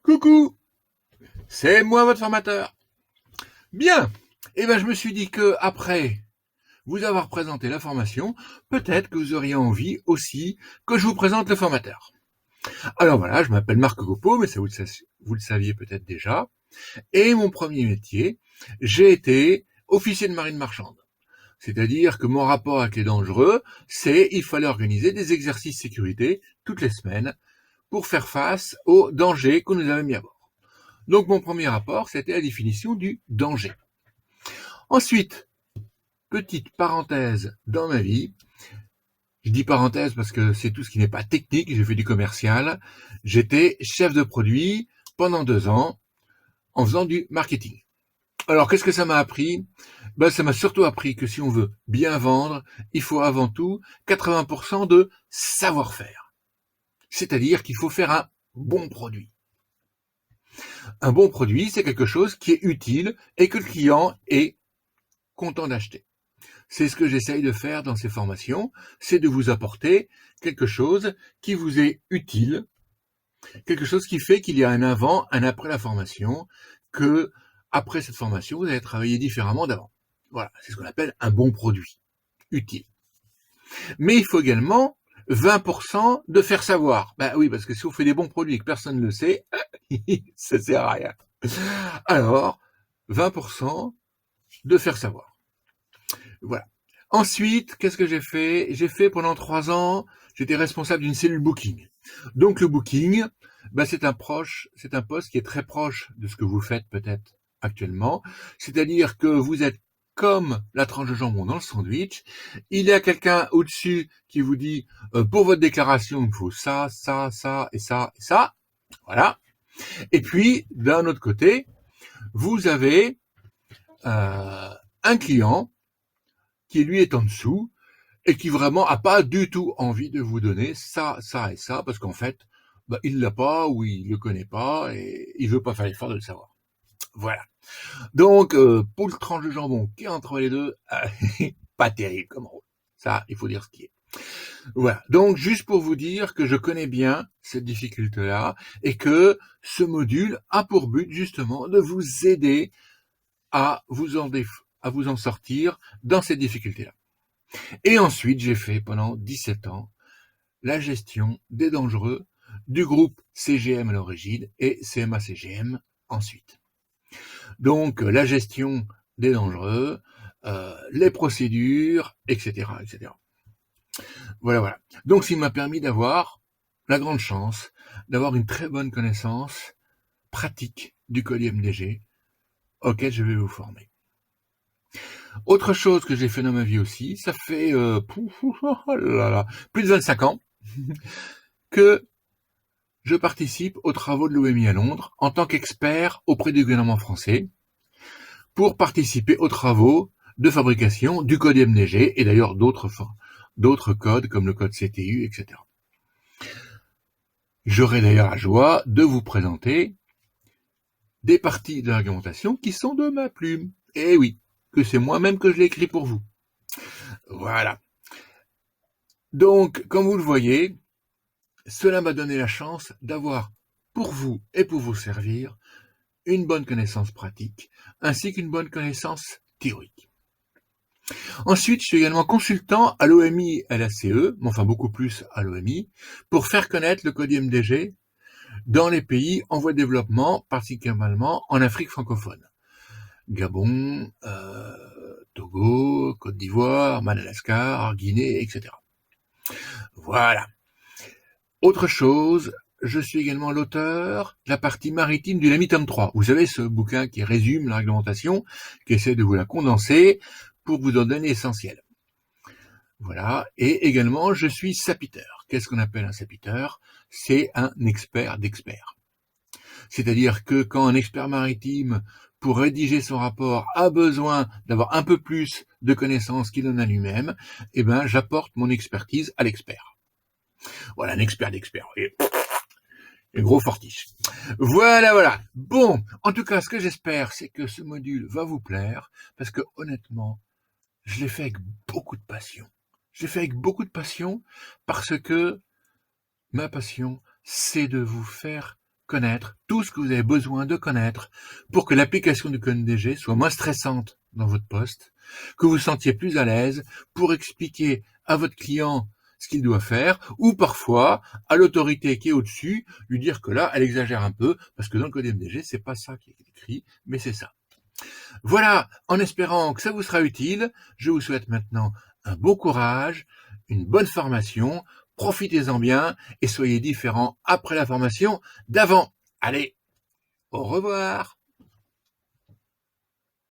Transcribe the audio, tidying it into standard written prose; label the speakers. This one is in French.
Speaker 1: Coucou, c'est moi votre formateur. Bien, je me suis dit que après vous avoir présenté la formation, peut-être que vous auriez envie aussi que je vous présente le formateur. Alors voilà, je m'appelle Marc Gopo, mais ça vous le saviez peut-être déjà. Et mon premier métier, j'ai été officier de marine marchande. C'est-à-dire que mon rapport avec les dangereux, c'est il fallait organiser des exercices sécurité toutes les semaines pour faire face aux dangers qu'on nous avait mis à bord. Donc mon premier rapport, c'était la définition du danger. Ensuite, petite parenthèse dans ma vie, je dis parenthèse parce que c'est tout ce qui n'est pas technique, j'ai fait du commercial, j'étais chef de produit pendant 2 ans en faisant du marketing. Alors qu'est-ce que ça m'a appris? Ça m'a surtout appris que si on veut bien vendre, il faut avant tout 80% de savoir-faire. C'est-à-dire qu'il faut faire un bon produit. Un bon produit, c'est quelque chose qui est utile et que le client est content d'acheter. C'est ce que j'essaye de faire dans ces formations, c'est de vous apporter quelque chose qui vous est utile, quelque chose qui fait qu'il y a un avant, un après la formation, que après cette formation, vous allez travailler différemment d'avant. Voilà, c'est ce qu'on appelle un bon produit, utile. Mais il faut également 20% de faire savoir. Oui, parce que si on fait des bons produits et que personne ne le sait, ça sert à rien. Alors, 20% de faire savoir. Voilà. Ensuite, qu'est-ce que j'ai fait? J'ai fait pendant 3 ans, j'étais responsable d'une cellule booking. Donc le booking, c'est un poste qui est très proche de ce que vous faites peut-être actuellement. C'est-à-dire que vous êtes comme la tranche de jambon dans le sandwich. Il y a quelqu'un au-dessus qui vous dit pour votre déclaration, il faut ça, ça, ça et ça et ça. Voilà. Et puis, d'un autre côté, vous avez un client qui lui est en dessous et qui vraiment a pas du tout envie de vous donner ça, ça et ça, parce qu'en fait, il l'a pas ou il le connaît pas et il veut pas faire l'effort de le savoir. Voilà. Donc, pour le tranche de jambon qui est entre les deux, pas terrible comme rôle. Ça, il faut dire ce qui est. Voilà. Donc, juste pour vous dire que je connais bien cette difficulté-là et que ce module a pour but justement de vous aider à vous en sortir dans cette difficulté-là. Et ensuite, j'ai fait pendant 17 ans la gestion des dangereux du groupe CGM à l'origine et CMA-CGM ensuite. Donc, la gestion des dangereux, les procédures, etc., etc. Voilà. Donc, ça m'a permis d'avoir la grande chance d'avoir une très bonne connaissance pratique du code IMDG auquel je vais vous former. Autre chose que j'ai fait dans ma vie aussi, ça fait plus de 25 ans que je participe aux travaux de l'OMI à Londres en tant qu'expert auprès du gouvernement français pour participer aux travaux de fabrication du code IMDG et d'ailleurs d'autres codes comme le code CTU, etc. J'aurai d'ailleurs la joie de vous présenter des parties de l'argumentation qui sont de ma plume. Et oui, que c'est moi-même que je l'ai écrit pour vous. Voilà. Donc, comme vous le voyez, cela m'a donné la chance d'avoir, pour vous et pour vous servir, une bonne connaissance pratique, ainsi qu'une bonne connaissance théorique. Ensuite, je suis également consultant à l'OMI et à la CE, mais enfin beaucoup plus à l'OMI, pour faire connaître le code IMDG dans les pays en voie de développement, particulièrement en Afrique francophone. Gabon, Togo, Côte d'Ivoire, Madagascar, Guinée, etc. Voilà. Autre chose, je suis également l'auteur de la partie maritime du LAMI tome 3. Vous savez, ce bouquin qui résume la réglementation, qui essaie de vous la condenser pour vous en donner l'essentiel. Voilà. Et également, je suis sapiteur. Qu'est-ce qu'on appelle un sapiteur? C'est un expert d'experts. C'est-à-dire que quand un expert maritime, pour rédiger son rapport, a besoin d'avoir un peu plus de connaissances qu'il en a lui-même, j'apporte mon expertise à l'expert. Voilà, un expert d'experts. Et gros fortiche. Voilà. Bon, en tout cas, ce que j'espère, c'est que ce module va vous plaire, parce que honnêtement, je l'ai fait avec beaucoup de passion. Parce que ma passion, c'est de vous faire connaître tout ce que vous avez besoin de connaître pour que l'application du CONDG soit moins stressante dans votre poste, que vous vous sentiez plus à l'aise pour expliquer à votre client ce qu'il doit faire, ou parfois à l'autorité qui est au-dessus, lui dire que là, elle exagère un peu, parce que dans le code MDG, c'est pas ça qui est écrit, mais c'est ça. Voilà, en espérant que ça vous sera utile, je vous souhaite maintenant un bon courage, une bonne formation, profitez-en bien et soyez différents après la formation d'avant. Allez, au revoir!